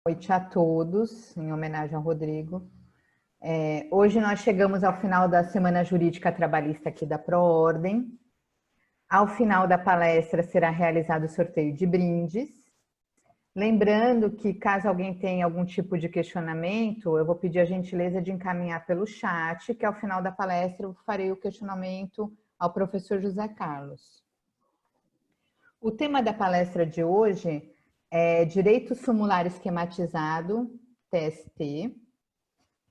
Noite a todos, em homenagem ao Rodrigo. Hoje nós chegamos ao final da Semana Jurídica Trabalhista aqui da Proordem. Ao final da palestra será realizado o sorteio de brindes. Lembrando que caso alguém tenha algum tipo de questionamento, eu vou pedir a gentileza de encaminhar pelo chat, que ao final da palestra eu farei o questionamento ao professor José Carlos. O tema da palestra de hoje é Direito Sumular Esquematizado, TST,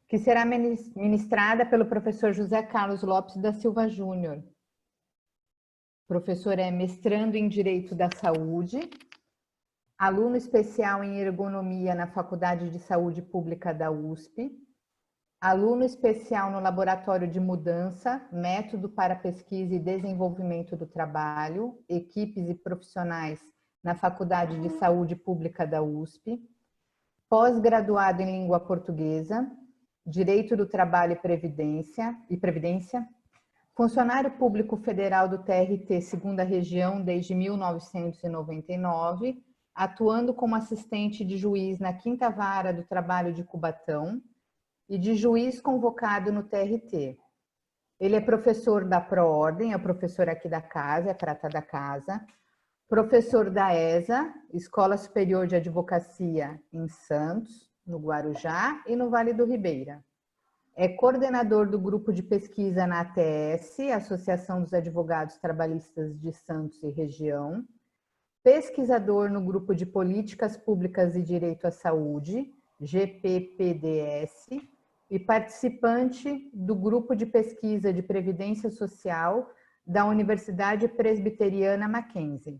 que será ministrada pelo professor José Carlos Lopes da Silva Júnior. O professor é mestrando em Direito da Saúde, aluno especial em Ergonomia na Faculdade de Saúde Pública da USP, aluno especial no Laboratório de Mudança, Método para Pesquisa e Desenvolvimento do Trabalho, Equipes e Profissionais na Faculdade de Saúde Pública da USP, pós-graduado em Língua Portuguesa, Direito do Trabalho e Previdência, funcionário público federal do TRT Segunda Região desde 1999, atuando como assistente de juiz na 5ª Vara do Trabalho de Cubatão e de juiz convocado no TRT. Ele é professor da Proordem, é o professor aqui da casa, é prata da casa, professor da ESA, Escola Superior de Advocacia em Santos, no Guarujá e no Vale do Ribeira. É coordenador do grupo de pesquisa na ATS, Associação dos Advogados Trabalhistas de Santos e Região, pesquisador no grupo de Políticas Públicas e Direito à Saúde, GPPDS, e participante do grupo de pesquisa de Previdência Social da Universidade Presbiteriana Mackenzie.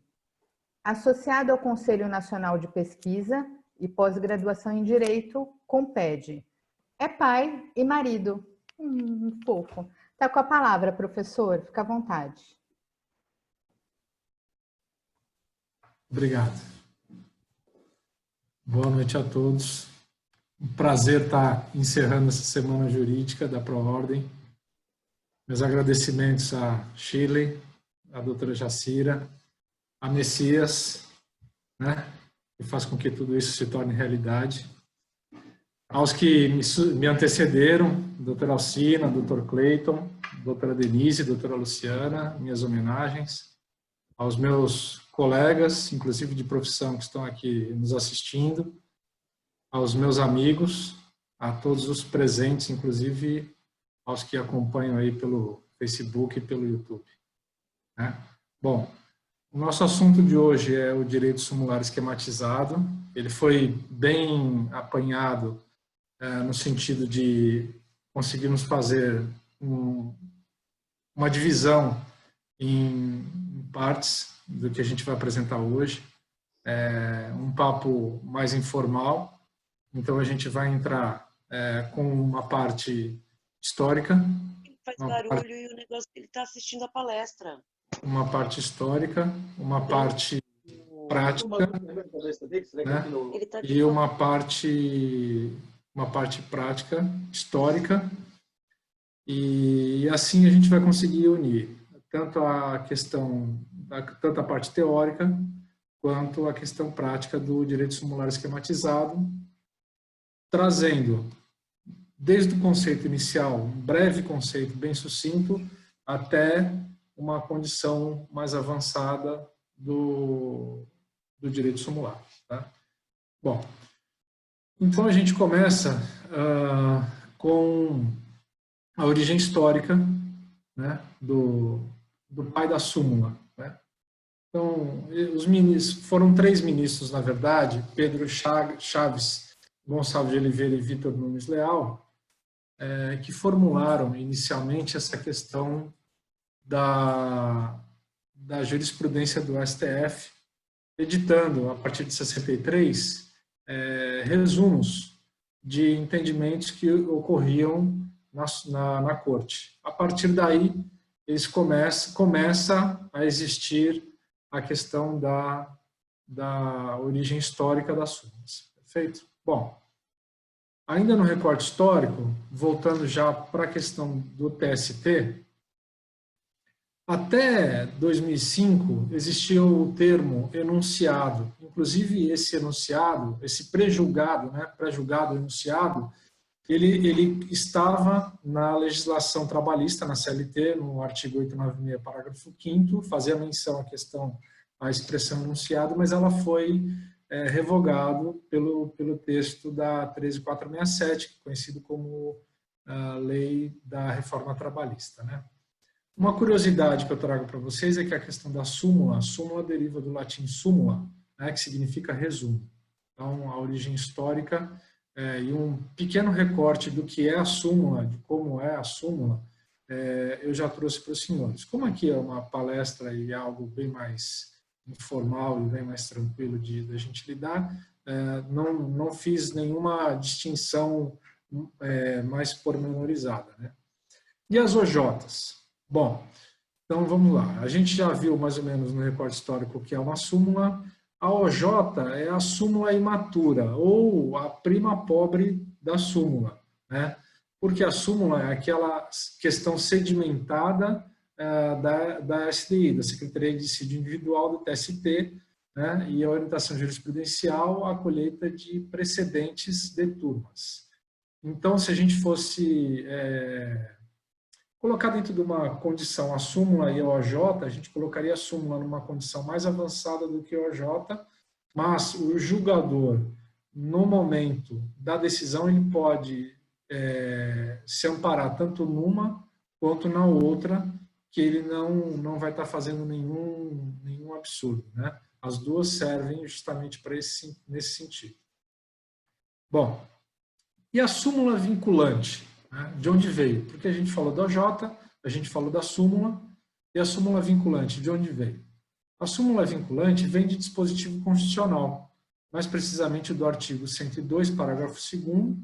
Associado ao Conselho Nacional de Pesquisa e Pós-Graduação em Direito, CONPED. É pai e marido. Fofo. Está com a palavra, professor. Fica à vontade. Obrigado. Boa noite a todos. Um prazer estar encerrando essa Semana Jurídica da Proordem. Meus agradecimentos a Shirley, a doutora Jacira, a Messias, né, que faz com que tudo isso se torne realidade. Aos que me antecederam, doutora Alcina, doutor Cleiton, doutora Denise, doutora Luciana, minhas homenagens. Aos meus colegas, inclusive de profissão, que estão aqui nos assistindo, aos meus amigos, a todos os presentes, inclusive aos que acompanham aí pelo Facebook e pelo YouTube. Né? Bom, o nosso assunto de hoje é o direito sumular esquematizado. Ele foi bem apanhado no sentido de conseguirmos fazer uma divisão em partes do que a gente vai apresentar hoje. Um papo mais informal. Então, a gente vai entrar com uma parte histórica. Ele faz barulho e o negócio ele está assistindo a palestra. Uma parte histórica, uma parte prática, né? E uma parte prática, histórica. E assim a gente vai conseguir unir tanto a parte teórica quanto a questão prática do direito sumular esquematizado, trazendo desde o conceito inicial, um breve conceito bem sucinto, até uma condição mais avançada do direito sumular. Tá? Bom, então a gente começa com a origem histórica, né, do pai da súmula. Né? Então, foram 3 ministros, na verdade, Pedro Chaves, Gonçalves de Oliveira e Vitor Nunes Leal, que formularam inicialmente essa questão da jurisprudência do STF, editando, a partir de 63, resumos de entendimentos que ocorriam na corte. A partir daí, eles começa a existir a questão da origem histórica das súmulas. Perfeito? Bom, ainda no recorte histórico, voltando já para a questão do TST, Até 2005, existia o termo enunciado. Inclusive, esse enunciado, esse pré-julgado, né, pré-julgado enunciado, ele estava na legislação trabalhista, na CLT, no artigo 896, parágrafo 5º, fazia menção à questão, à expressão enunciado, mas ela foi revogado pelo texto da 13467, conhecido como a Lei da Reforma Trabalhista, né? Uma curiosidade que eu trago para vocês é que a questão da súmula, a súmula deriva do latim súmula, né, que significa resumo. Então, a origem histórica e um pequeno recorte do que é a súmula, de como é a súmula, eu já trouxe para os senhores. Como aqui é uma palestra e é algo bem mais informal e bem mais tranquilo de a gente lidar, não fiz nenhuma distinção mais pormenorizada, né? E as OJs? Bom, então vamos lá. A gente já viu mais ou menos no recorte histórico o que é uma súmula. A OJ é a súmula imatura, ou a prima pobre da súmula, né? Porque a súmula é aquela questão sedimentada da SDI, da Secretaria de Dissídio Individual do TST, né? E a orientação jurisprudencial, a colheita de precedentes de turmas. Então, se a gente fosse colocar dentro de uma condição a súmula e a OJ, a gente colocaria a súmula numa condição mais avançada do que a OJ, mas o julgador, no momento da decisão, ele pode se amparar tanto numa quanto na outra, que ele não vai estar fazendo nenhum absurdo, né? As duas servem justamente para nesse sentido. Bom, e a súmula vinculante? Né? De onde veio? Porque a gente falou da OJ, a gente falou da súmula, e a súmula vinculante, de onde veio? A súmula vinculante vem de dispositivo constitucional, mais precisamente do artigo 102, parágrafo 2º,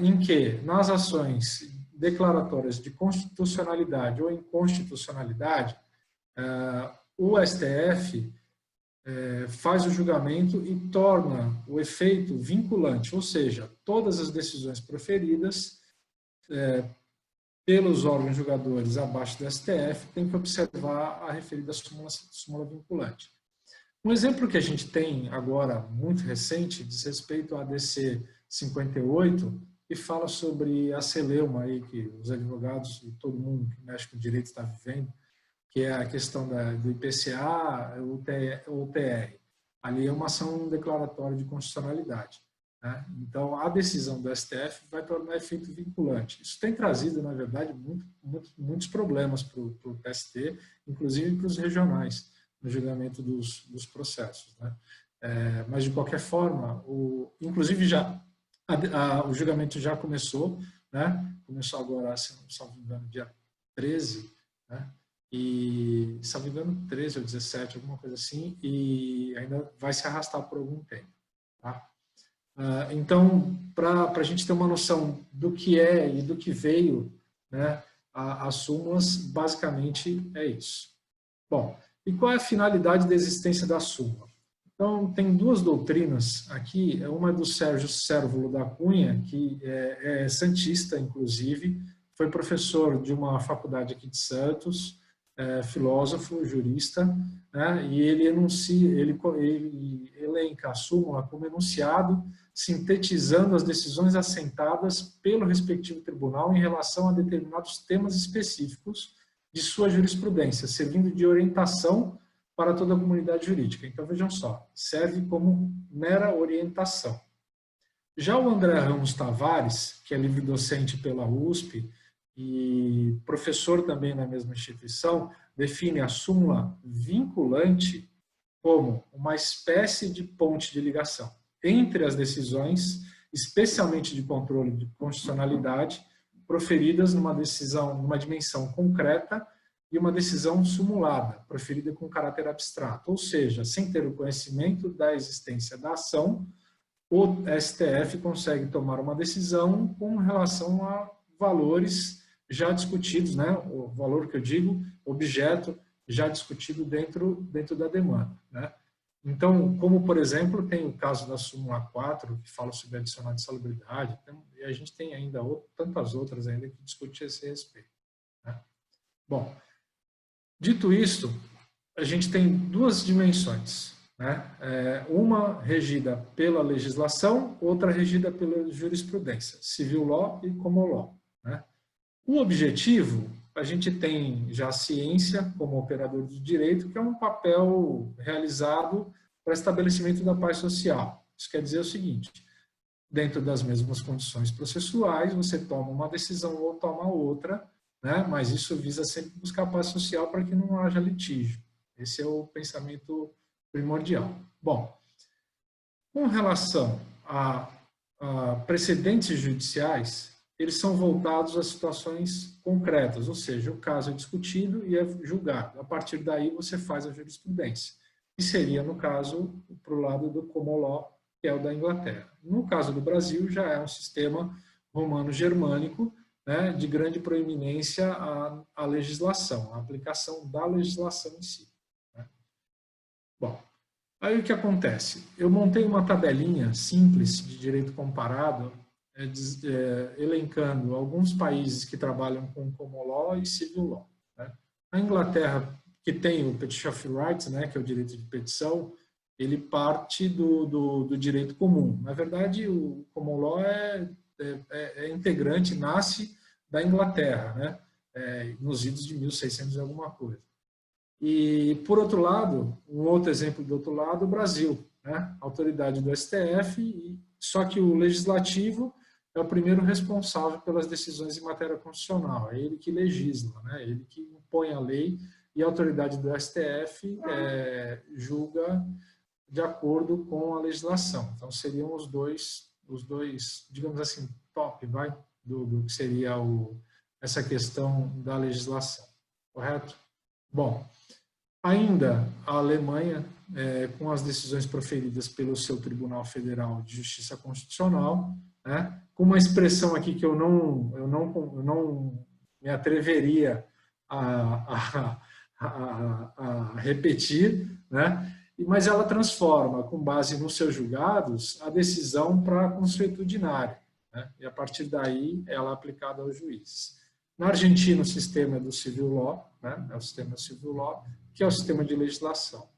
em que, nas ações declaratórias de constitucionalidade ou inconstitucionalidade, o STF faz o julgamento e torna o efeito vinculante, ou seja, todas as decisões proferidas pelos órgãos julgadores abaixo do STF têm que observar a referida súmula vinculante. Um exemplo que a gente tem agora, muito recente, diz respeito à ADC 58, e fala sobre a celeuma aí que os advogados e todo mundo que mexe com direito está vivendo, que é a questão do IPCA ou TR. Ali é uma ação declaratória de constitucionalidade, né? Então, a decisão do STF vai tornar efeito vinculante. Isso tem trazido, na verdade, muitos problemas para o TST, inclusive para os regionais, no julgamento dos processos, né? Mas, de qualquer forma, inclusive o julgamento já começou, né? Começou agora, se não me engano, dia 13, né? E, se não me engano, 13 ou 17, alguma coisa assim, e ainda vai se arrastar por algum tempo. Tá? Então, para a gente ter uma noção do que é e do que veio, né, as súmulas, basicamente é isso. Bom, e qual é a finalidade da existência da súmula? Então, tem duas doutrinas aqui, uma é do Sérgio Cérvulo da Cunha, que é santista, inclusive, foi professor de uma faculdade aqui de Santos, filósofo, jurista, né, e ele elenca a súmula como enunciado, sintetizando as decisões assentadas pelo respectivo tribunal em relação a determinados temas específicos de sua jurisprudência, servindo de orientação para toda a comunidade jurídica. Então, vejam só, serve como mera orientação. Já o André Ramos Tavares, que é livre-docente pela USP, e professor também na mesma instituição, define a súmula vinculante como uma espécie de ponte de ligação entre as decisões, especialmente de controle de constitucionalidade, proferidas numa dimensão concreta e uma decisão sumulada, proferida com caráter abstrato, ou seja, sem ter o conhecimento da existência da ação, o STF consegue tomar uma decisão com relação a valores já discutidos, né? O valor que eu digo, objeto já discutido dentro da demanda, né? Então, como, por exemplo, tem o caso da súmula 4, que fala sobre adicional de salubridade, e a gente tem ainda tantas outras ainda que discutem esse respeito, né? Bom, Dito isto, a gente tem duas dimensões, né? Uma regida pela legislação, outra regida pela jurisprudência, civil law e common law, né? O objetivo, a gente tem já a ciência como operador do direito, que é um papel realizado para estabelecimento da paz social. Isso quer dizer o seguinte: dentro das mesmas condições processuais, você toma uma decisão ou toma outra, né? Mas isso visa sempre buscar paz social para que não haja litígio. Esse é o pensamento primordial. Bom, com relação a precedentes judiciais, eles são voltados a situações concretas, ou seja, o caso é discutido e é julgado. A partir daí, você faz a jurisprudência. E seria, no caso, para o lado do common law, que é o da Inglaterra. No caso do Brasil, já é um sistema romano-germânico, né, de grande proeminência à legislação, à aplicação da legislação em si. Né? Bom, aí o que acontece? Eu montei uma tabelinha simples de direito comparado, elencando alguns países que trabalham com common law e civil law. Né? A Inglaterra, que tem o Petition of Rights, né, que é o direito de petição, ele parte do direito comum. Na verdade, o common law é integrante, nasce da Inglaterra, né, nos idos de 1600 e alguma coisa. E, por outro lado, um outro exemplo do outro lado, o Brasil, né, autoridade do STF, só que o legislativo é o primeiro responsável pelas decisões em matéria constitucional, é ele que legisla, né, ele que impõe a lei, e a autoridade do STF julga de acordo com a legislação. Então, seriam os dois, digamos assim, top, do que seria essa questão da legislação, correto? Bom, ainda a Alemanha, com as decisões proferidas pelo seu Tribunal Federal de Justiça Constitucional, né, com uma expressão aqui que eu não me atreveria a repetir, né? Mas ela transforma, com base nos seus julgados, a decisão para consuetudinária, né? E a partir daí ela é aplicada aos juízes. Na Argentina, o sistema é do civil law, né? É o sistema civil law, que é o sistema de legislação.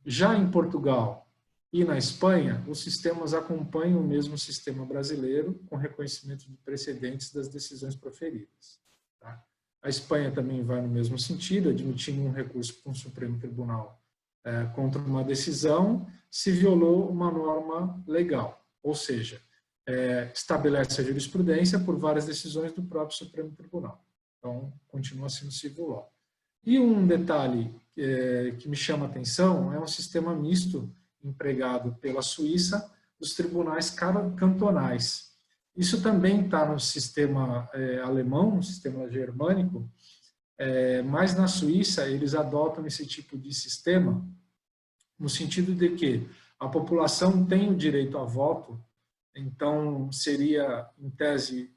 Já em Portugal e na Espanha, os sistemas acompanham o mesmo sistema brasileiro, com reconhecimento de precedentes das decisões proferidas. Tá? A Espanha também vai no mesmo sentido, admitindo um recurso para um Supremo Tribunal contra uma decisão, se violou uma norma legal, ou seja, estabelece a jurisprudência por várias decisões do próprio Supremo Tribunal. Então, continua sendo civil law. E um detalhe que me chama a atenção é um sistema misto empregado pela Suíça, dos tribunais cantonais. Isso também está no sistema alemão, no sistema germânico, mas na Suíça eles adotam esse tipo de sistema no sentido de que a população tem o direito a voto, então seria, em tese,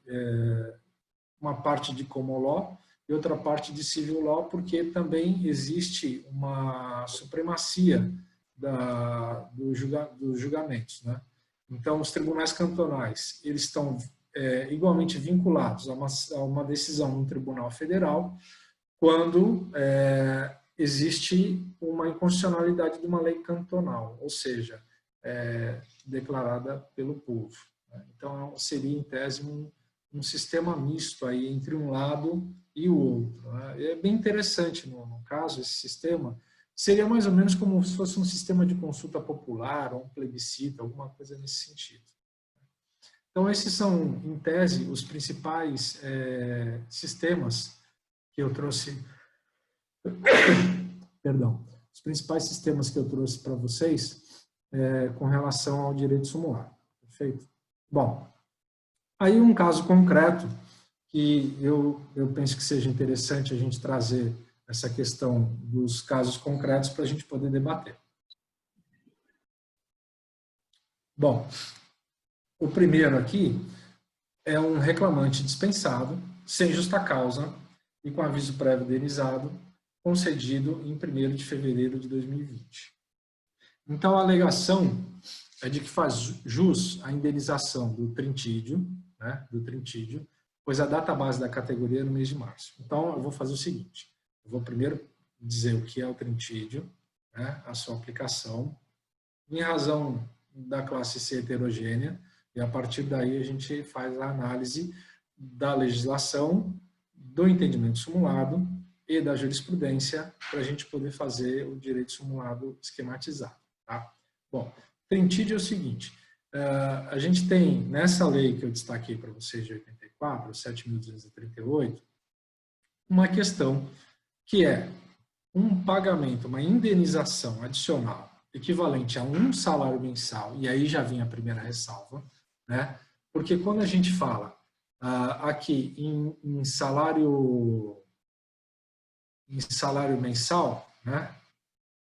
uma parte de common law e outra parte de civil law, porque também existe uma supremacia dos julgamentos, né? Então, os tribunais cantonais, eles estão igualmente vinculados a uma decisão no Tribunal Federal, quando existe uma inconstitucionalidade de uma lei cantonal, ou seja, declarada pelo povo. Então, seria, em tese, um sistema misto aí entre um lado e o outro. É bem interessante, no caso, esse sistema. Seria mais ou menos como se fosse um sistema de consulta popular, ou um plebiscito, alguma coisa nesse sentido. Então, esses são, em tese, os principais sistemas que eu trouxe. Perdão. Os principais sistemas que eu trouxe para vocês com relação ao direito sumular. Perfeito? Bom, aí um caso concreto que eu penso que seja interessante a gente trazer essa questão dos casos concretos para a gente poder debater. Bom, o primeiro aqui é um reclamante dispensado, sem justa causa e com aviso prévio indenizado, concedido em 1º de fevereiro de 2020. Então, a alegação é de que faz jus à indenização do trintídio, né, pois a data base da categoria é no mês de março. Então, eu vou fazer o seguinte, Eu vou primeiro dizer o que é o trinstídio, né, a sua aplicação, em razão da classe C heterogênea, e a partir daí a gente faz a análise da legislação, do entendimento simulado e da jurisprudência para a gente poder fazer o direito simulado esquematizado. Tá? Bom, trinstídio é o seguinte, a gente tem nessa lei que eu destaquei para vocês de 84, 7.238, uma questão que é um pagamento, uma indenização adicional equivalente a um salário mensal, e aí já vem a primeira ressalva, né? Porque quando a gente fala aqui em salário mensal, né?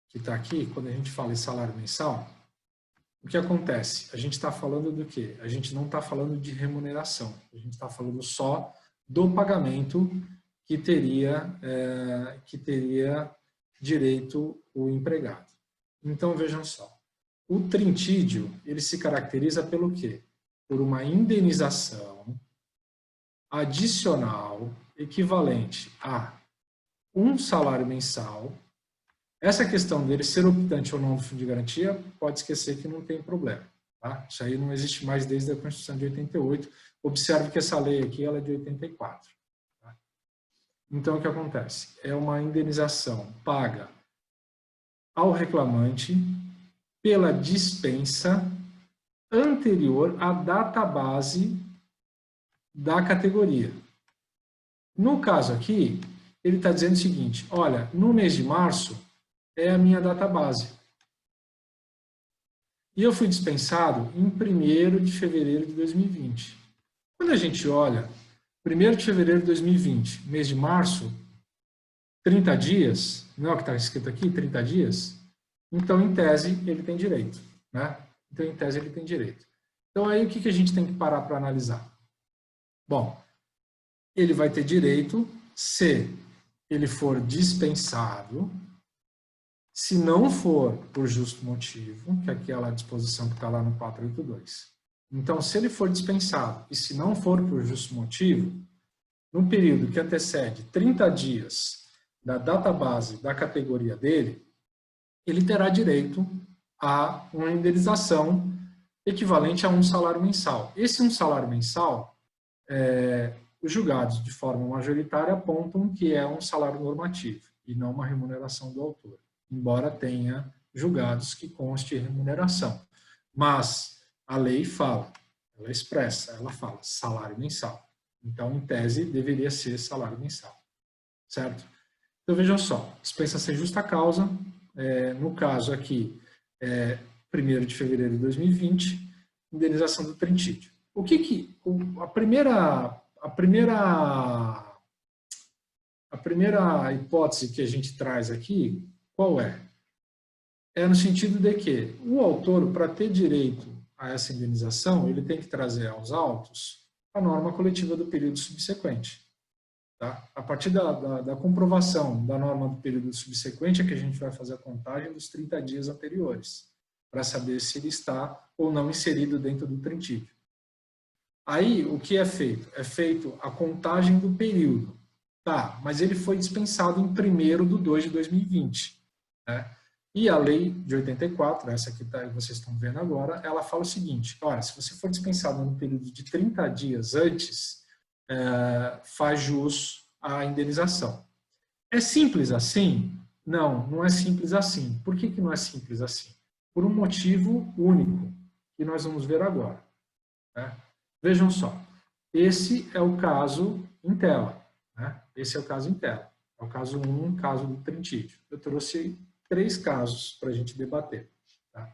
Que está aqui, quando a gente fala em salário mensal, o que acontece? A gente está falando do quê? A gente não está falando de remuneração, a gente está falando só do pagamento que teria direito o empregado. Então, vejam só, o trinstídio, ele se caracteriza pelo quê? Por uma indenização adicional equivalente a um salário mensal. Essa questão dele ser optante ou não do fundo de garantia, pode esquecer que não tem problema. Tá? Isso aí não existe mais desde a Constituição de 88. Observe que essa lei aqui ela é de 84. Tá? Então, o que acontece? É uma indenização paga ao reclamante pela dispensa anterior à data base da categoria. No caso aqui, ele está dizendo o seguinte, olha, no mês de março é a minha data base. E eu fui dispensado em 1º de fevereiro de 2020. Quando a gente olha, 1º de fevereiro de 2020, mês de março, 30 dias, não é o que está escrito aqui, 30 dias? Então, em tese, ele tem direito. Né? Então, em tese, ele tem direito. Então, aí o que a gente tem que parar para analisar? Bom, ele vai ter direito se ele for dispensado, se não for por justo motivo, que é aquela disposição que está lá no 482. Então, se ele for dispensado e se não for por justo motivo, no período que antecede 30 dias da data base da categoria dele, ele terá direito a uma indenização equivalente a um salário mensal. Esse um salário mensal, os julgados de forma majoritária apontam que é um salário normativo e não uma remuneração do autor, embora tenha julgados que conste remuneração. Mas a lei fala, ela expressa, ela fala salário mensal. Então, em tese, deveria ser salário mensal. Certo? Então, vejam só, dispensa sem justa causa, no caso aqui, 1º de fevereiro de 2020, indenização do trinstídio. A primeira hipótese que a gente traz aqui, qual é? É no sentido de que o autor, para ter direito a essa indenização, ele tem que trazer aos autos a norma coletiva do período subsequente. Tá? A partir da comprovação da norma do período subsequente é que a gente vai fazer a contagem dos 30 dias anteriores, para saber se ele está ou não inserido dentro do trinstídio. Aí, o que é feito? É feito a contagem do período. Tá, mas ele foi dispensado em 1º de 2 de 2020. Né? E a lei de 84, essa que vocês estão vendo agora, ela fala o seguinte, olha, se você for dispensado no período de 30 dias antes, faz jus à indenização. É simples assim? Não, não é simples assim. Por que não é simples assim? Por um motivo único, que nós vamos ver agora. Né? Vejam só, esse é o caso em tela. Né? Esse é o caso em tela. É o caso 1, caso do trinstídio. Eu trouxe 3 casos para a gente debater. Tá?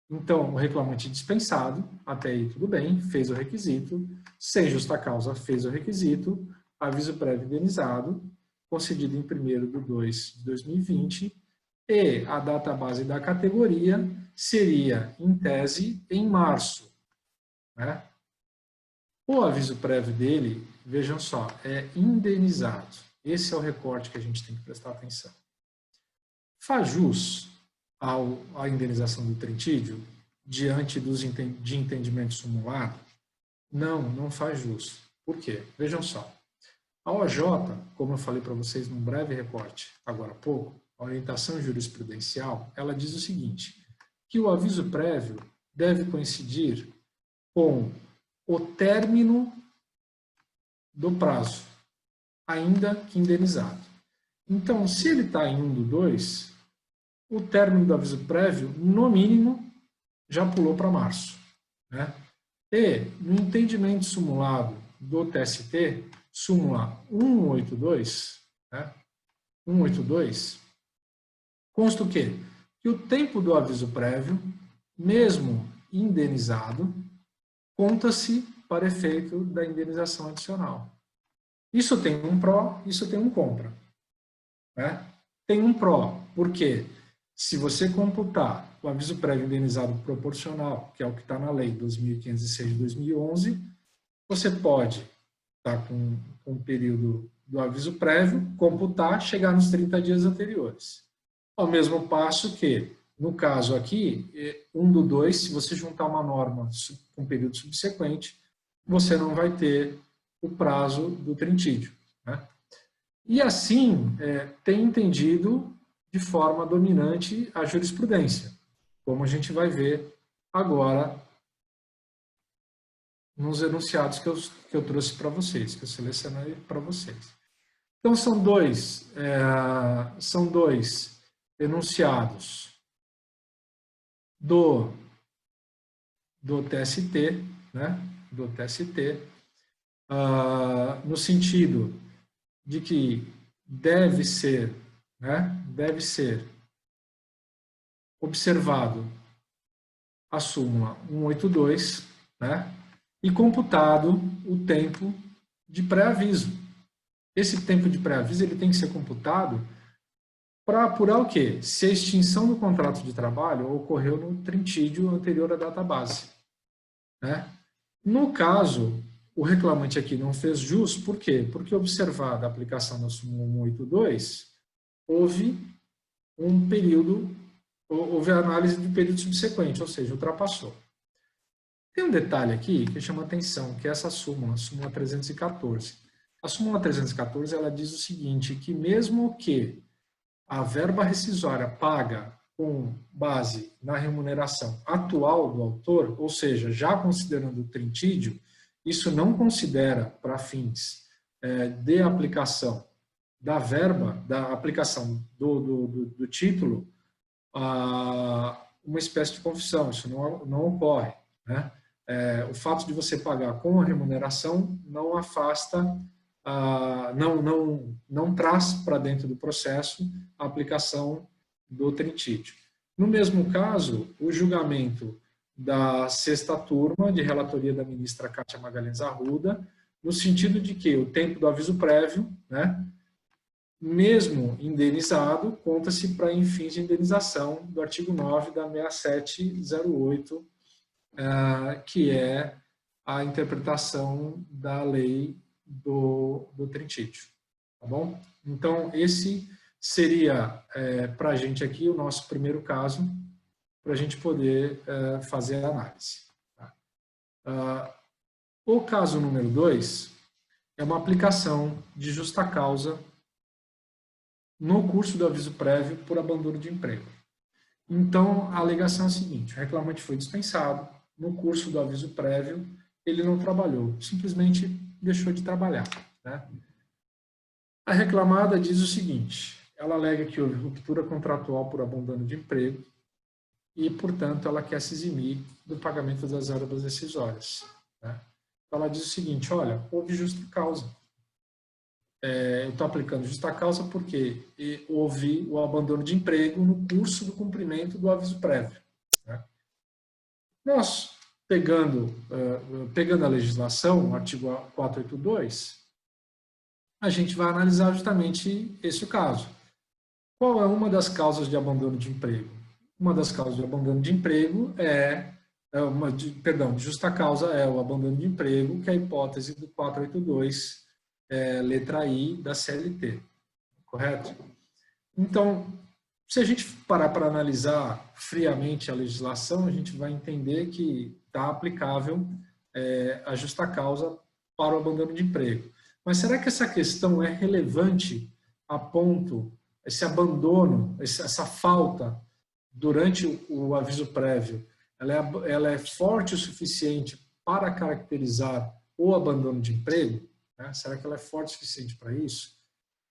Então, o reclamante dispensado, até aí tudo bem, fez o requisito, sem justa causa fez o requisito, aviso prévio indenizado, concedido em 1º de 2 de 2020, e a data base da categoria seria, em tese, em março. Né? O aviso prévio dele, vejam só, é indenizado. Esse é o recorte que a gente tem que prestar atenção. Faz jus à indenização do trinstídio diante de entendimento simulado? Não, não faz jus. Por quê? Vejam só. A OJ, como eu falei para vocês num breve recorte agora há pouco, a orientação jurisprudencial, ela diz o seguinte, que o aviso prévio deve coincidir com o término do prazo, ainda que indenizado. Então, se ele está em 1 do 2, o término do aviso prévio, no mínimo, já pulou para março, né? E, no entendimento simulado do TST, súmula 182, né? 182, consta o quê? Que o tempo do aviso prévio, mesmo indenizado, conta-se para efeito da indenização adicional. Isso tem um pró, isso tem um contra, né? Tem um pró, porque se você computar o aviso prévio indenizado proporcional, que é o que está na lei 2.506 de 2011, você pode estar com o período do aviso prévio, computar, chegar nos 30 dias anteriores. Ao mesmo passo que, no caso aqui, 1 do 2, se você juntar uma norma com um período subsequente, você não vai ter o prazo do trinstígio, né? E assim, tem entendido de forma dominante a jurisprudência, como a gente vai ver agora nos enunciados que eu trouxe para vocês, que eu selecionei para vocês. Então, são dois enunciados do TST, né? Do TST, no sentido de que deve ser observado a súmula 182, né? E computado o tempo de pré-aviso. Esse tempo de pré-aviso ele tem que ser computado para apurar o quê? Se a extinção do contrato de trabalho ocorreu no trintídio anterior à data base, né? No caso, o reclamante aqui não fez jus, por quê? Porque, observada a aplicação da súmula 182, houve a análise de período subsequente, ou seja, ultrapassou. Tem um detalhe aqui que chama atenção, que é essa súmula, a súmula 314. A súmula 314, ela diz o seguinte, que mesmo que a verba rescisória paga com base na remuneração atual do autor, ou seja, já considerando o trintídio, isso não considera, para fins de aplicação da verba, da aplicação do título, uma espécie de confissão, isso não ocorre, né? O fato de você pagar com a remuneração não afasta, não traz para dentro do processo a aplicação do trintídio. No mesmo caso, o julgamento da sexta turma de relatoria da ministra Kátia Magalhães Arruda, no sentido de que o tempo do aviso prévio, né, mesmo indenizado, conta-se para fins de indenização do artigo 9 da 6708, que é a interpretação da lei do trintídio. Tá bom? Então, esse seria, para a gente aqui, o nosso primeiro caso, para a gente poder fazer a análise. Tá? O caso número 2 é uma aplicação de justa causa no curso do aviso prévio por abandono de emprego. Então, a alegação é a seguinte, o reclamante foi dispensado, no curso do aviso prévio, ele não trabalhou, simplesmente deixou de trabalhar, né? A reclamada diz o seguinte, ela alega que houve ruptura contratual por abandono de emprego e, portanto, ela quer se eximir do pagamento das verbas rescisórias, né? Ela diz o seguinte, olha, houve justa causa. Eu estou aplicando justa causa porque houve o abandono de emprego no curso do cumprimento do aviso prévio, né? Nós, pegando a legislação, o artigo 482, a gente vai analisar justamente esse caso. Qual é uma das causas de abandono de emprego? Uma das causas de abandono de emprego de justa causa é o abandono de emprego, que é a hipótese do 482, letra I da CLT, correto? Então, se a gente parar para analisar friamente a legislação, a gente vai entender que está aplicável a justa causa para o abandono de emprego. Mas será que essa questão é relevante a ponto, esse abandono, essa falta durante o aviso prévio, ela é forte o suficiente para caracterizar o abandono de emprego? Né? Será que ela é forte o suficiente para isso?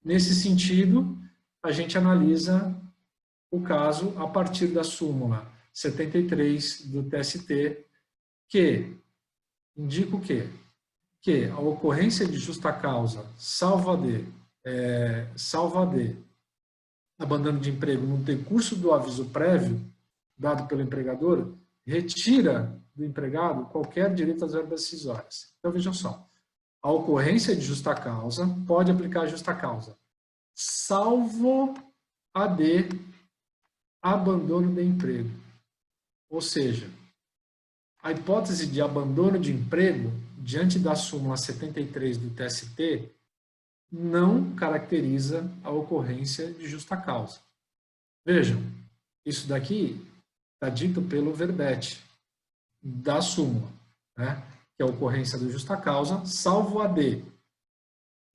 Nesse sentido, a gente analisa o caso a partir da súmula 73 do TST, que indica o quê? Que a ocorrência de justa causa, salvo abandono de emprego no decurso do aviso prévio dado pelo empregador, retira do empregado qualquer direito às verbas decisórias. Então, vejam só, a ocorrência de justa causa pode aplicar a justa causa, salvo a de abandono de emprego. Ou seja, a hipótese de abandono de emprego, diante da súmula 73 do TST, não caracteriza a ocorrência de justa causa. Vejam, isso daqui está dito pelo verbete da súmula, né? Que é a ocorrência da justa causa, salvo a de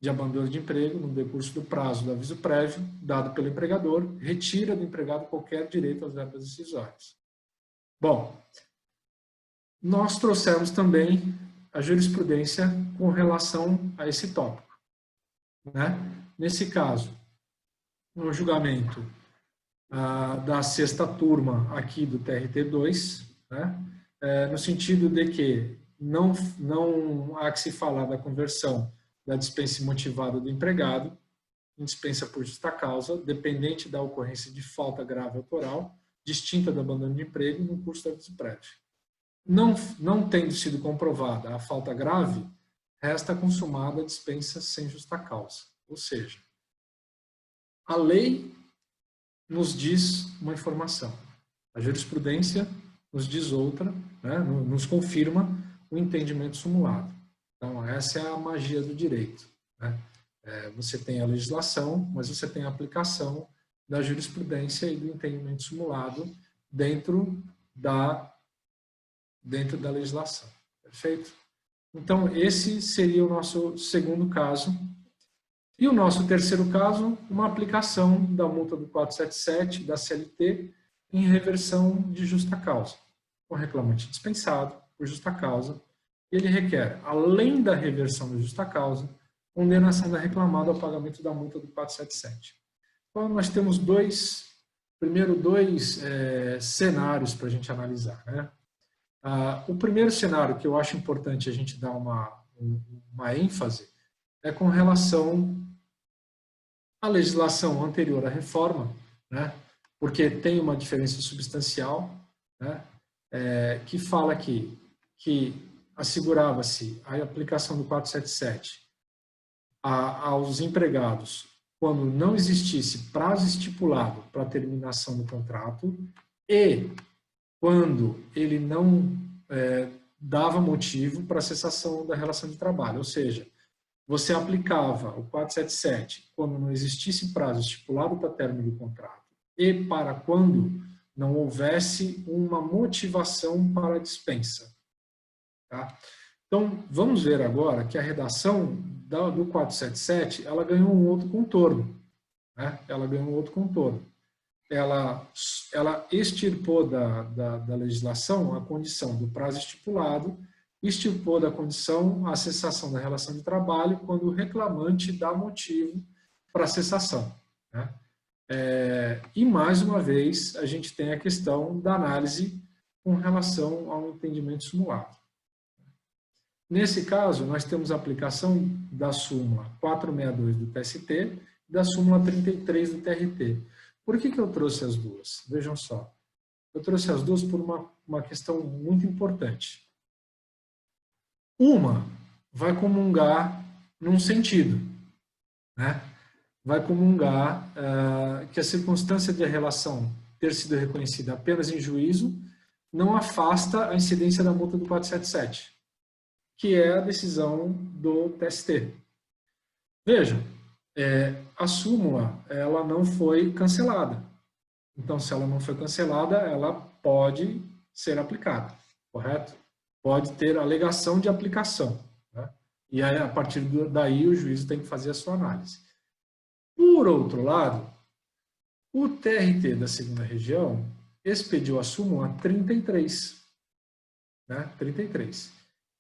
abandono de emprego no decurso do prazo do aviso prévio dado pelo empregador, retira do empregado qualquer direito às verbas decisórias. Bom, nós trouxemos também a jurisprudência com relação a esse tópico, né? Nesse caso, no julgamento da sexta turma aqui do TRT2, né? No sentido de que não há que se falar da conversão da dispensa imotivada do empregado em dispensa por justa causa, dependente da ocorrência de falta grave autoral, distinta do abandono de emprego no curso do aviso prévio. Não tendo sido comprovada a falta grave, resta consumada a dispensa sem justa causa. Ou seja, a lei nos diz uma informação, a jurisprudência nos diz outra, né? Nos confirma o entendimento sumulado. Então, essa é a magia do direito, né? Você tem a legislação, mas você tem a aplicação da jurisprudência e do entendimento sumulado dentro da legislação. Perfeito? Então, esse seria o nosso segundo caso. E o nosso terceiro caso, uma aplicação da multa do 477 da CLT em reversão de justa causa. O reclamante dispensado por justa causa, ele requer, além da reversão da justa causa, condenação da reclamada ao pagamento da multa do 477. Então, nós temos dois cenários para a gente analisar, né? O primeiro cenário que eu acho importante a gente dar uma ênfase é com relação à legislação anterior à reforma, né? Porque tem uma diferença substancial, né? Que fala aqui que assegurava-se a aplicação do 477 aos empregados quando não existisse prazo estipulado para a terminação do contrato e quando ele não dava motivo para a cessação da relação de trabalho. Ou seja, você aplicava o 477 quando não existisse prazo estipulado para término do contrato e para quando não houvesse uma motivação para a dispensa. Tá? Então, vamos ver agora que a redação do 477, ela ganhou um outro contorno. Né? Ela ganhou um outro contorno. Ela extirpou da legislação a condição do prazo estipulado, extirpou da condição a cessação da relação de trabalho quando o reclamante dá motivo para a cessação. Né? E, mais uma vez, a gente tem a questão da análise com relação ao entendimento sumulado. Nesse caso, nós temos a aplicação da súmula 462 do TST e da súmula 33 do TRT. Por que eu trouxe as duas? Vejam só. Eu trouxe as duas por uma questão muito importante. Uma vai comungar num sentido, né? Vai comungar que a circunstância de a relação ter sido reconhecida apenas em juízo não afasta a incidência da multa do 477, que é a decisão do TST. Vejam, a súmula ela não foi cancelada. Então, se ela não foi cancelada, ela pode ser aplicada, correto? Pode ter alegação de aplicação, né? E aí, a partir daí o juízo tem que fazer a sua análise. Por outro lado, o TRT da segunda região expediu a súmula 33. Né? 33.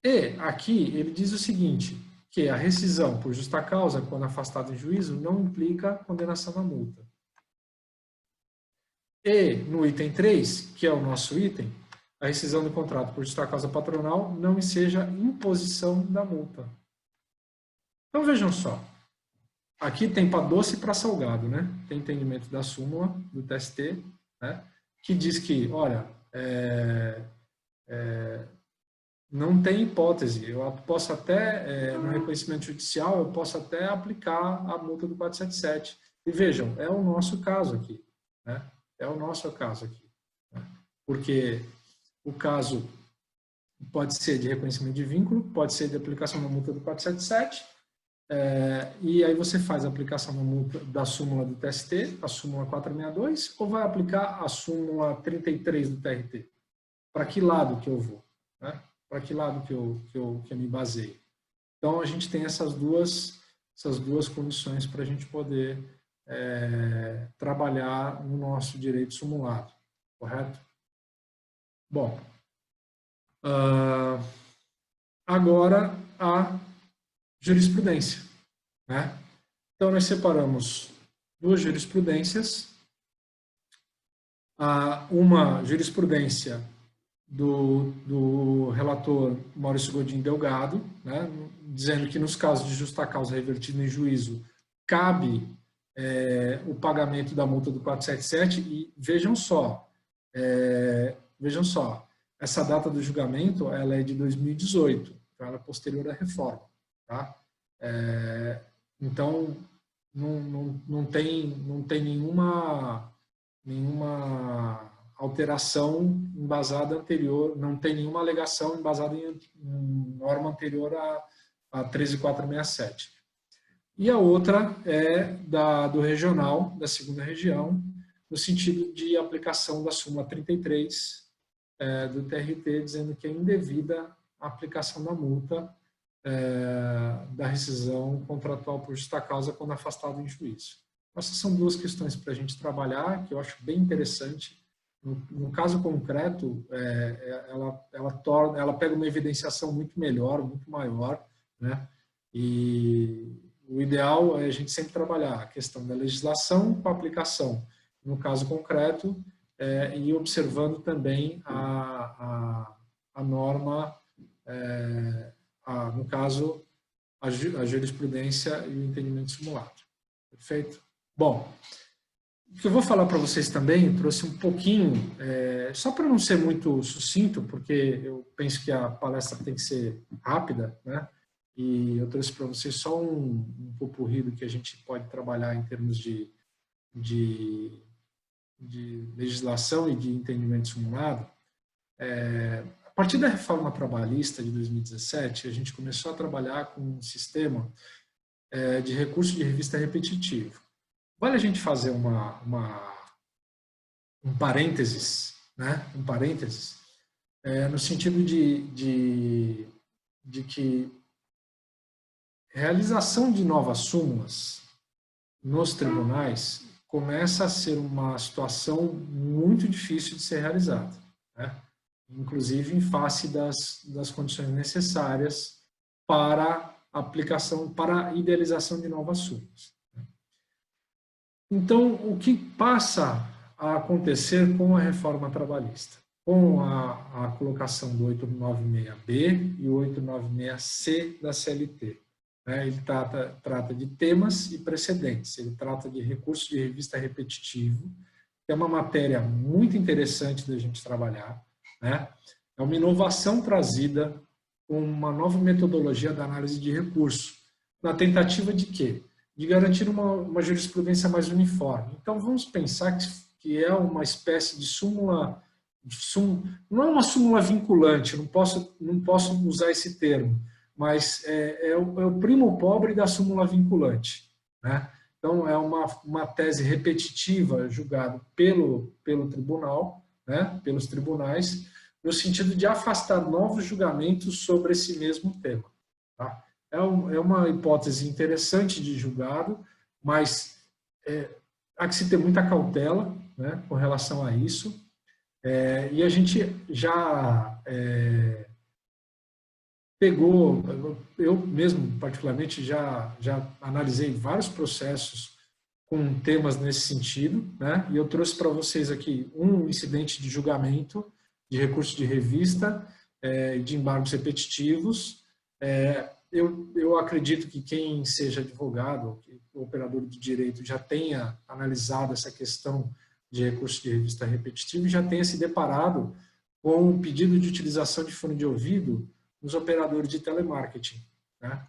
E aqui ele diz o seguinte, que a rescisão por justa causa, quando afastado em juízo, não implica condenação na multa. E no item 3, que é o nosso item, a rescisão do contrato por justa causa patronal não enseja imposição da multa. Então vejam só, aqui tem para doce e para salgado, né? Tem entendimento da súmula do TST, né? Que diz que, olha, não tem hipótese, eu posso até, no reconhecimento judicial, eu posso até aplicar a multa do 477. E vejam, é o nosso caso aqui, né? É o nosso caso aqui, né? Porque o caso pode ser de reconhecimento de vínculo, pode ser de aplicação da multa do 477, e aí você faz a aplicação da multa da súmula do TST, a súmula 462, ou vai aplicar a súmula 33 do TRT? Para que lado que eu vou? Né? Para que lado que eu me baseio? Então, a gente tem essas duas condições para a gente poder trabalhar no nosso direito simulado, correto? Bom, agora a jurisprudência, né? Então, nós separamos duas jurisprudências, uma jurisprudência do relator Maurício Godinho Delgado, né, dizendo que nos casos de justa causa revertida em juízo, cabe o pagamento da multa do 477, e vejam só, essa data do julgamento ela é de 2018, então ela é posterior à reforma. Tá? Então, não tem nenhuma alteração embasada anterior, não tem nenhuma alegação embasada em norma anterior a 13467. E a outra é do regional, da segunda região, no sentido de aplicação da súmula 33 do TRT, dizendo que é indevida a aplicação da multa da rescisão contratual por justa causa quando afastado em juízo. Essas são duas questões para a gente trabalhar, que eu acho bem interessante. No caso concreto, ela pega uma evidenciação muito melhor, muito maior, né? E o ideal é a gente sempre trabalhar a questão da legislação com a aplicação, no caso concreto, e observando também a norma, no caso, a jurisprudência e o entendimento simulado. Perfeito? Bom, o que eu vou falar para vocês também, trouxe um pouquinho, só para não ser muito sucinto, porque eu penso que a palestra tem que ser rápida, né? E eu trouxe para vocês só um popurrí do que a gente pode trabalhar em termos de legislação e de entendimento simulado. A partir da reforma trabalhista de 2017, a gente começou a trabalhar com um sistema de recurso de revista repetitivo. Vale a gente fazer um parênteses, né? Um parênteses, no sentido de que realização de novas súmulas nos tribunais começa a ser uma situação muito difícil de ser realizada, né? Inclusive em face das condições necessárias para aplicação, para a idealização de novas súmulas. Então, o que passa a acontecer com a reforma trabalhista? Com a colocação do 896B e o 896C da CLT. Ele trata de temas e precedentes, ele trata de recurso de revista repetitivo, que é uma matéria muito interessante da gente trabalhar, né? É uma inovação trazida com uma nova metodologia da análise de recurso, na tentativa de quê? De garantir uma jurisprudência mais uniforme. Então, vamos pensar que é uma espécie de súmula, não é uma súmula vinculante, não posso usar esse termo, mas é o primo pobre da súmula vinculante, né? Então, é uma tese repetitiva julgada pelo tribunal, né? Pelos tribunais, no sentido de afastar novos julgamentos sobre esse mesmo tema. Tá? é uma hipótese interessante de julgado, mas há que se ter muita cautela, né, com relação a isso. E a gente já pegou, eu mesmo particularmente já analisei vários processos com temas nesse sentido, né? E eu trouxe para vocês aqui um incidente de julgamento de recurso de revista, de embargos repetitivos. Eu acredito que quem seja advogado, operador de direito, já tenha analisado essa questão de recurso de revista repetitivo e já tenha se deparado com o pedido de utilização de fone de ouvido nos operadores de telemarketing, né?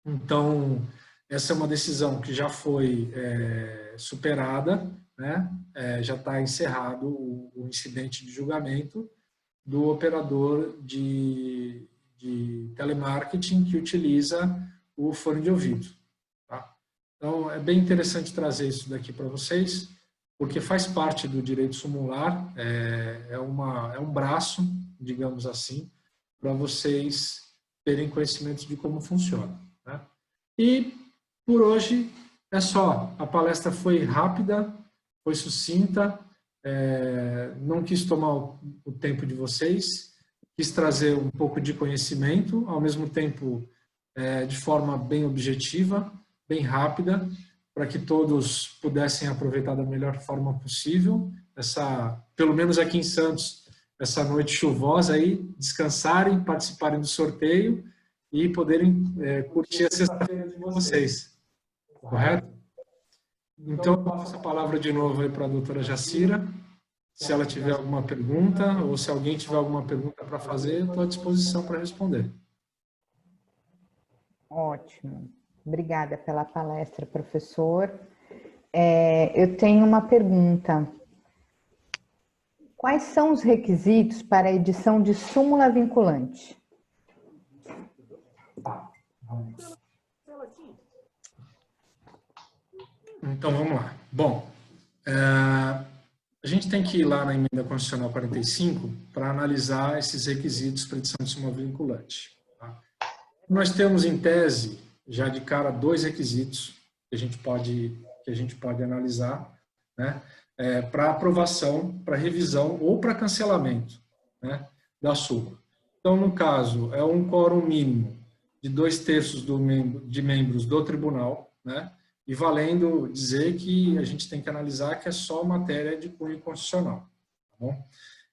Então, essa é uma decisão que já foi superada, né? Já está encerrado o incidente de julgamento do operador de telemarketing que utiliza o fone de ouvido. Tá? Então, é bem interessante trazer isso daqui para vocês, porque faz parte do direito sumular, é um braço, digamos assim, para vocês terem conhecimento de como funciona, né? E, por hoje, é só. A palestra foi rápida, foi sucinta, não quis tomar o tempo de vocês, quis trazer um pouco de conhecimento, ao mesmo tempo de forma bem objetiva, bem rápida, para que todos pudessem aproveitar da melhor forma possível, pelo menos aqui em Santos, essa noite chuvosa aí, descansarem, participarem do sorteio e poderem curtir a sexta-feira de vocês. Correto? Então, eu passo a palavra de novo aí para a doutora Jacira. Se ela tiver alguma pergunta, ou se alguém tiver alguma pergunta para fazer, eu estou à disposição para responder. Ótimo. Obrigada pela palestra, professor. Eu tenho uma pergunta. Quais são os requisitos para a edição de súmula vinculante? Então, vamos lá. Bom, a gente tem que ir lá na Emenda Constitucional 45 para analisar esses requisitos para edição de súmula vinculante. Tá? Nós temos, em tese, já de cara, 2 requisitos que a gente pode analisar, né, para aprovação, para revisão ou para cancelamento, né, da súmula. Então, no caso, é um quórum mínimo de 2/3 de membros do tribunal, né, e valendo dizer que a gente tem que analisar que é só matéria de cunho constitucional. Tá bom?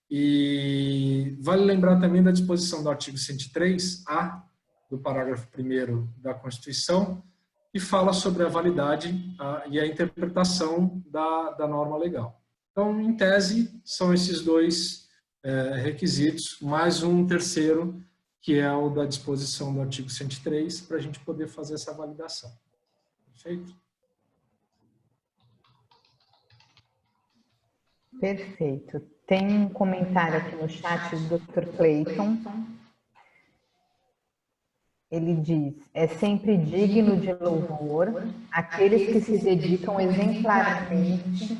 E vale lembrar também da disposição do artigo 103-A, do parágrafo 1º da Constituição, que fala sobre a validade e a interpretação da norma legal. Então, em tese, são esses 2 requisitos, mais um terceiro, que é o da disposição do artigo 103, para a gente poder fazer essa validação. Perfeito? Perfeito. Tem um comentário aqui no chat do Dr. Clayton. Ele diz: é sempre digno de louvor aqueles que se dedicam exemplarmente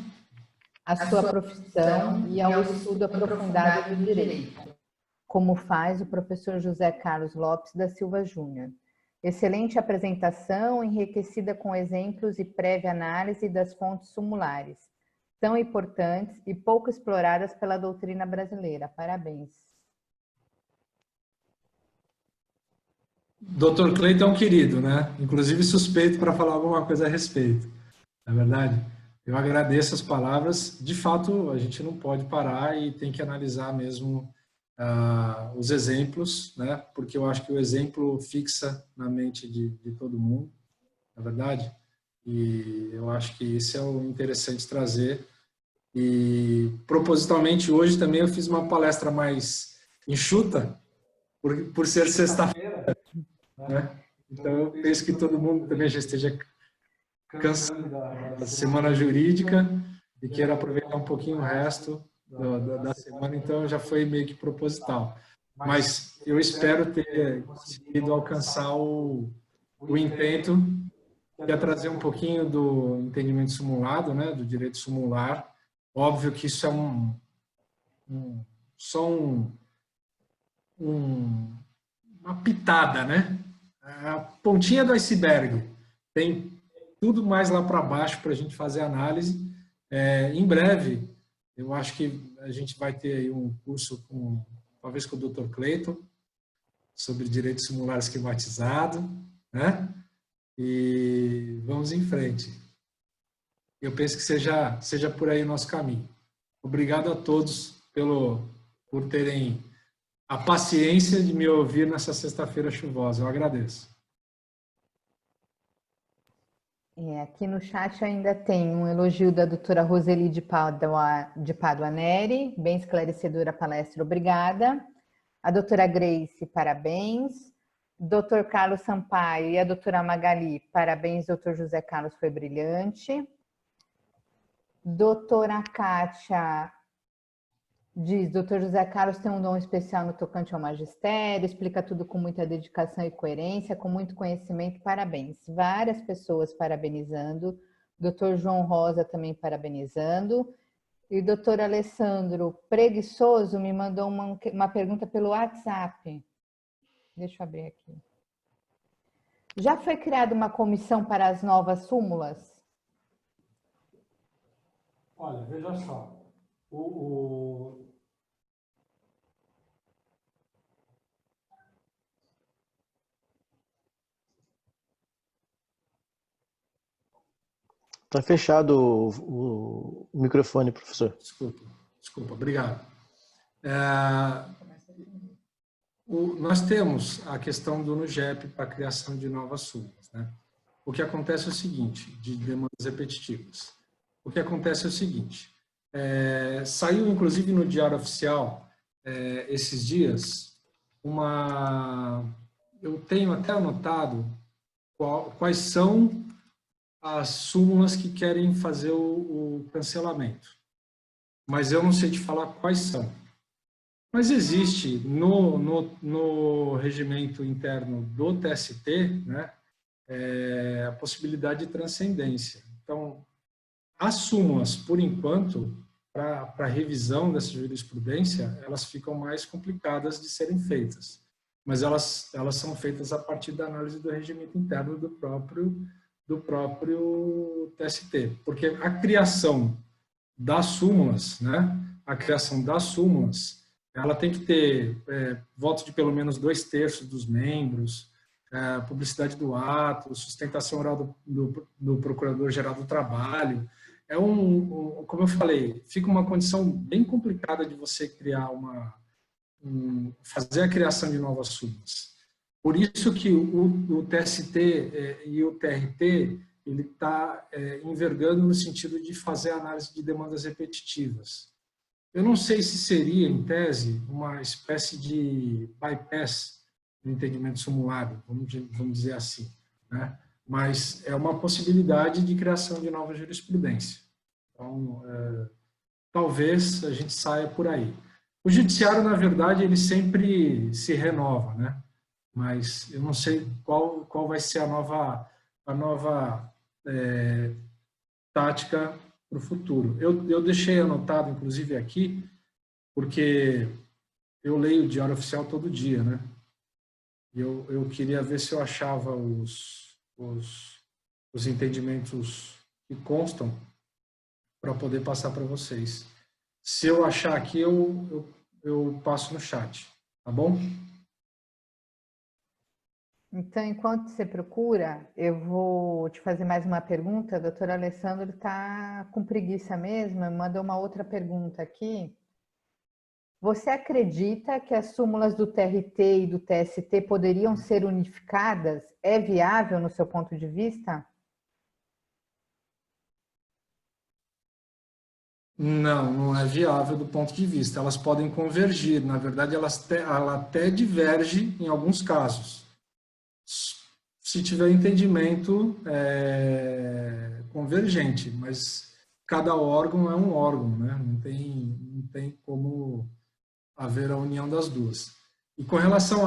à sua profissão e ao estudo aprofundado do direito, como faz o professor José Carlos Lopes da Silva Júnior. Excelente apresentação, enriquecida com exemplos e prévia análise das fontes sumulares, tão importantes e pouco exploradas pela doutrina brasileira. Parabéns. Dr. Cleiton é um querido, né? Inclusive suspeito para falar alguma coisa a respeito. Na verdade, eu agradeço as palavras. De fato, a gente não pode parar e tem que analisar mesmo os exemplos, né? Porque eu acho que o exemplo fixa na mente de todo mundo, na verdade. E eu acho que isso é o interessante trazer. E propositalmente hoje também eu fiz uma palestra mais enxuta, por ser sexta-feira, né? Então eu penso que todo mundo também já esteja cansado da semana jurídica e queira aproveitar um pouquinho o resto da semana, então já foi meio que proposital. Mas eu espero ter conseguido alcançar o intento, que é trazer um pouquinho do entendimento simulado, né, do direito simular. Óbvio que isso é só uma pitada, né? a pontinha do iceberg. Tem tudo mais lá para baixo para a gente fazer análise. Em breve, eu acho que a gente vai ter aí um curso talvez com o Dr. Clayton, sobre direito simular esquematizado, né? E vamos em frente. Eu penso que seja por aí o nosso caminho. Obrigado a todos por terem a paciência de me ouvir nessa sexta-feira chuvosa. Eu agradeço. Aqui no chat ainda tem um elogio da doutora Roseli de Pádua Neri, bem esclarecedora a palestra, obrigada. A doutora Grace, parabéns. Doutor Carlos Sampaio e a doutora Magali, parabéns, doutor José Carlos, foi brilhante. Doutora Kátia diz, doutor José Carlos tem um dom especial no tocante ao magistério, explica tudo com muita dedicação e coerência, com muito conhecimento, parabéns. Várias pessoas parabenizando, doutor João Rosa também parabenizando, e o doutor Alessandro Preguiçoso me mandou uma pergunta pelo WhatsApp. Deixa eu abrir aqui. Já foi criada uma comissão para as novas súmulas? Olha, veja só. Está fechado o microfone, professor. Desculpa, obrigado. Nós temos a questão do NUGEP para a criação de novas súmulas, né? O que acontece é o seguinte, de demandas repetitivas. O que acontece é o seguinte, saiu inclusive no Diário Oficial esses dias eu tenho até anotado quais são as súmulas que querem fazer o cancelamento, mas eu não sei te falar quais são. Mas existe no regimento interno do TST, né, a possibilidade de transcendência. Então, as súmulas, por enquanto, para revisão dessa jurisprudência, elas ficam mais complicadas de serem feitas. Mas elas são feitas a partir da análise do regimento interno do próprio TST. Porque a criação das súmulas, né, ela tem que ter voto de pelo menos 2/3 dos membros, publicidade do ato, sustentação oral do Procurador-Geral do Trabalho. Como eu falei, fica uma condição bem complicada de você criar fazer a criação de novas súmulas. Por isso que o TST e o TRT ele está envergando no sentido de fazer a análise de demandas repetitivas. Eu não sei se seria, em tese, uma espécie de bypass no entendimento sumulado, vamos dizer assim, né? Mas é uma possibilidade de criação de nova jurisprudência. Então, talvez a gente saia por aí. O judiciário, na verdade, ele sempre se renova, né? Mas eu não sei qual vai ser a nova tática para o futuro. Eu deixei anotado, inclusive, aqui, porque eu leio o Diário Oficial todo dia, né? E eu queria ver se eu achava os entendimentos que constam para poder passar para vocês. Se eu achar aqui, eu passo no chat, tá bom? Então, enquanto você procura, eu vou te fazer mais uma pergunta. O doutor Alessandro está com preguiça mesmo, me mandou uma outra pergunta aqui. Você acredita que as súmulas do TRT e do TST poderiam ser unificadas? É viável no seu ponto de vista? Não é viável do ponto de vista. Elas podem convergir. Na verdade, ela até diverge em alguns casos. Se tiver entendimento convergente, mas cada órgão é um órgão, né? Não tem como haver a união das duas. E com relação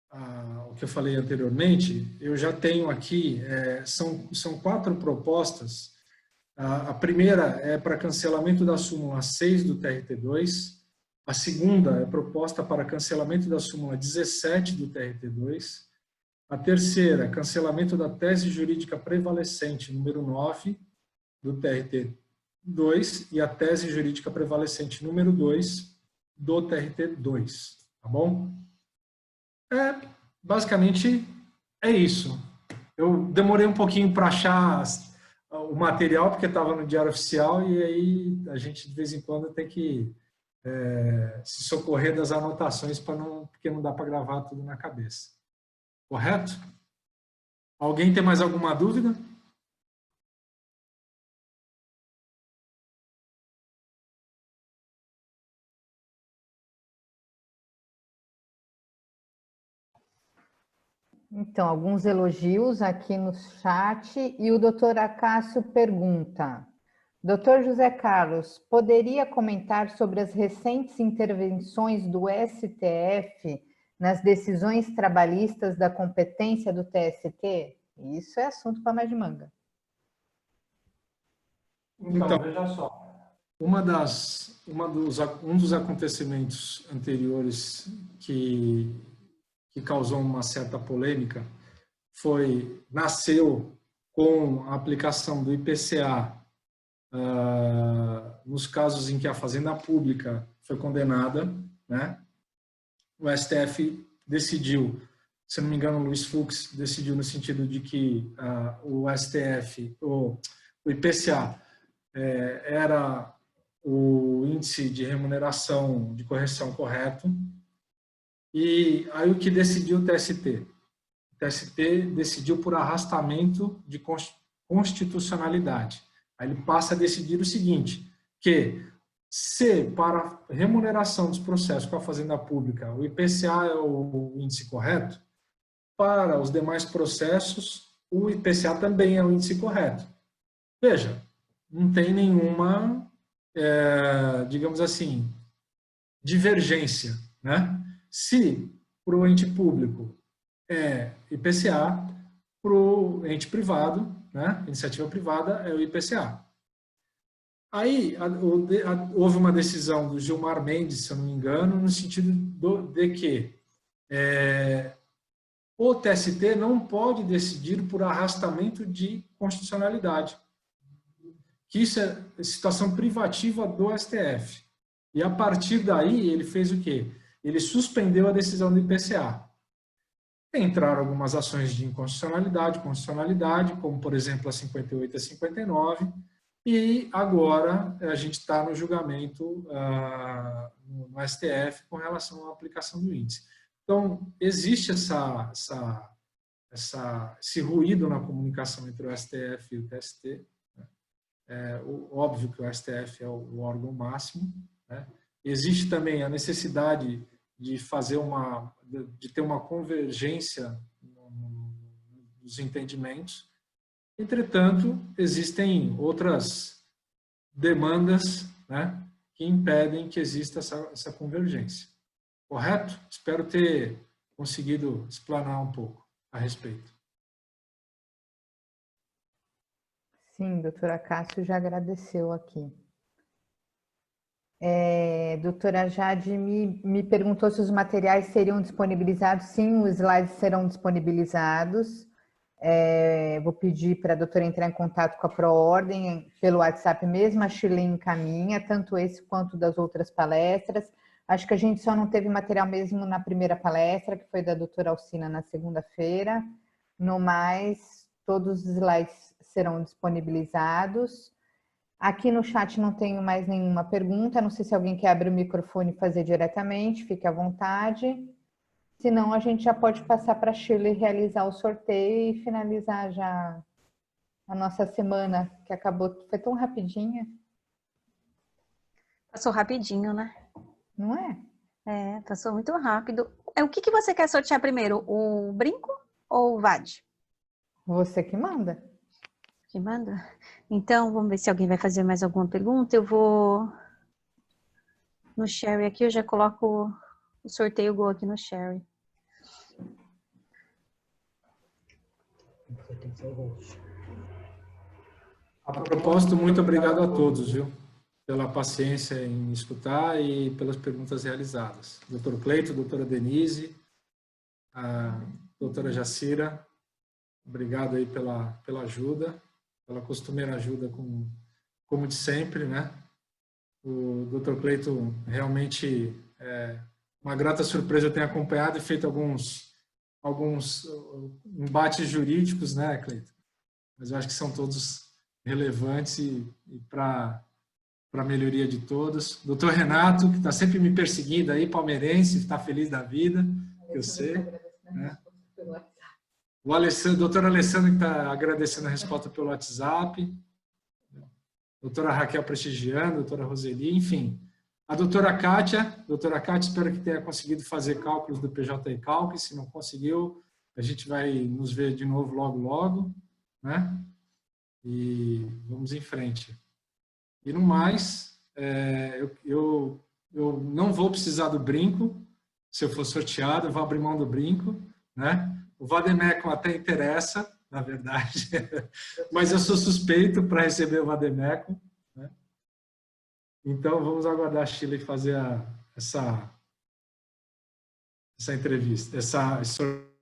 ao que eu falei anteriormente, eu já tenho aqui, são 4 propostas. A primeira é para cancelamento da súmula 6 do TRT2, A segunda é proposta para cancelamento da súmula 17 do TRT2. A terceira, cancelamento da tese jurídica prevalecente número 9 do TRT2 e a tese jurídica prevalecente número 2 do TRT2, tá bom? Basicamente é isso. Eu demorei um pouquinho para achar o material, porque estava no Diário Oficial, e aí a gente, de vez em quando, tem que se socorrer das anotações, porque não dá para gravar tudo na cabeça. Correto? Alguém tem mais alguma dúvida? Então, alguns elogios aqui no chat e o doutor Acácio pergunta: Doutor José Carlos, poderia comentar sobre as recentes intervenções do STF nas decisões trabalhistas da competência do TST? Isso é assunto para mais de manga. Então, veja só. Um dos acontecimentos anteriores que causou uma certa polêmica nasceu com a aplicação do IPCA nos casos em que a Fazenda Pública foi condenada, né? O STF decidiu, se não me engano, o Luiz Fux decidiu no sentido de que o STF, o IPCA, era o índice de remuneração de correção correto. E aí o que decidiu o TST? O TST decidiu por arrastamento de constitucionalidade. Aí ele passa a decidir o seguinte, que se para remuneração dos processos com a Fazenda Pública o IPCA é o índice correto, para os demais processos o IPCA também é o índice correto. Veja, não tem nenhuma, digamos assim, divergência, né? Se para o ente público é IPCA, para o ente privado, né, iniciativa privada, é o IPCA. Aí houve uma decisão do Gilmar Mendes, se eu não me engano, no sentido de que o TST não pode decidir por arrastamento de constitucionalidade, que isso é situação privativa do STF. E a partir daí ele fez o quê? Ele suspendeu a decisão do IPCA. Entraram algumas ações de inconstitucionalidade, constitucionalidade, como, por exemplo, a 58 e a 59, e agora a gente está no julgamento no STF com relação à aplicação do índice. Então, existe esse ruído na comunicação entre o STF e o TST. Né? Óbvio que o STF é o órgão máximo, né? Existe também a necessidade de ter uma convergência nos entendimentos. Entretanto, existem outras demandas, né, que impedem que exista essa convergência. Correto? Espero ter conseguido explanar um pouco a respeito. Sim, doutora Cássio já agradeceu aqui. Doutora Jade me perguntou se os materiais seriam disponibilizados. Sim, os slides serão disponibilizados. Vou pedir para a doutora entrar em contato com a Proordem pelo WhatsApp mesmo, a Shirley encaminha, tanto esse quanto das outras palestras. Acho que a gente só não teve material mesmo na primeira palestra, que foi da doutora Alcina na segunda-feira. No mais, todos os slides serão disponibilizados. Aqui no chat não tenho mais nenhuma pergunta, não sei se alguém quer abrir o microfone e fazer diretamente, fique à vontade. Senão, a gente já pode passar para a Shirley realizar o sorteio e finalizar já a nossa semana, que acabou, foi tão rapidinha. Passou rapidinho, né? Não é? Passou muito rápido. O que você quer sortear primeiro? O brinco ou o VAD? Você que manda. Que manda? Então, vamos ver se alguém vai fazer mais alguma pergunta. Eu vou no share aqui, eu já coloco o sorteio Go aqui no share. A propósito, muito obrigado a todos, viu? pela paciência em escutar e pelas perguntas realizadas. Dr. Cleito, doutora Denise, a doutora Jacira, obrigado aí pela ajuda, pela costumeira ajuda, como de sempre, né? O Dr. Cleito realmente uma grata surpresa, eu tenho acompanhado e feito alguns embates jurídicos, né, Cleito? Mas eu acho que são todos relevantes e para a melhoria de todos. Doutor Renato, que está sempre me perseguindo aí, palmeirense, está feliz da vida, eu sei. Né? O Alessandro, doutor Alessandro, que está agradecendo a resposta pelo WhatsApp. Doutora Raquel prestigiando, doutora Roseli, enfim. A doutora Kátia, espero que tenha conseguido fazer cálculos do PJ e Calc. Se não conseguiu, a gente vai nos ver de novo logo, né? E vamos em frente. E no mais, eu não vou precisar do brinco, se eu for sorteado, eu vou abrir mão do brinco, né? O Vademecum até interessa, na verdade, mas eu sou suspeito para receber o Vademecum, né? Então, vamos aguardar a Sheila fazer essa entrevista, esse sorteio.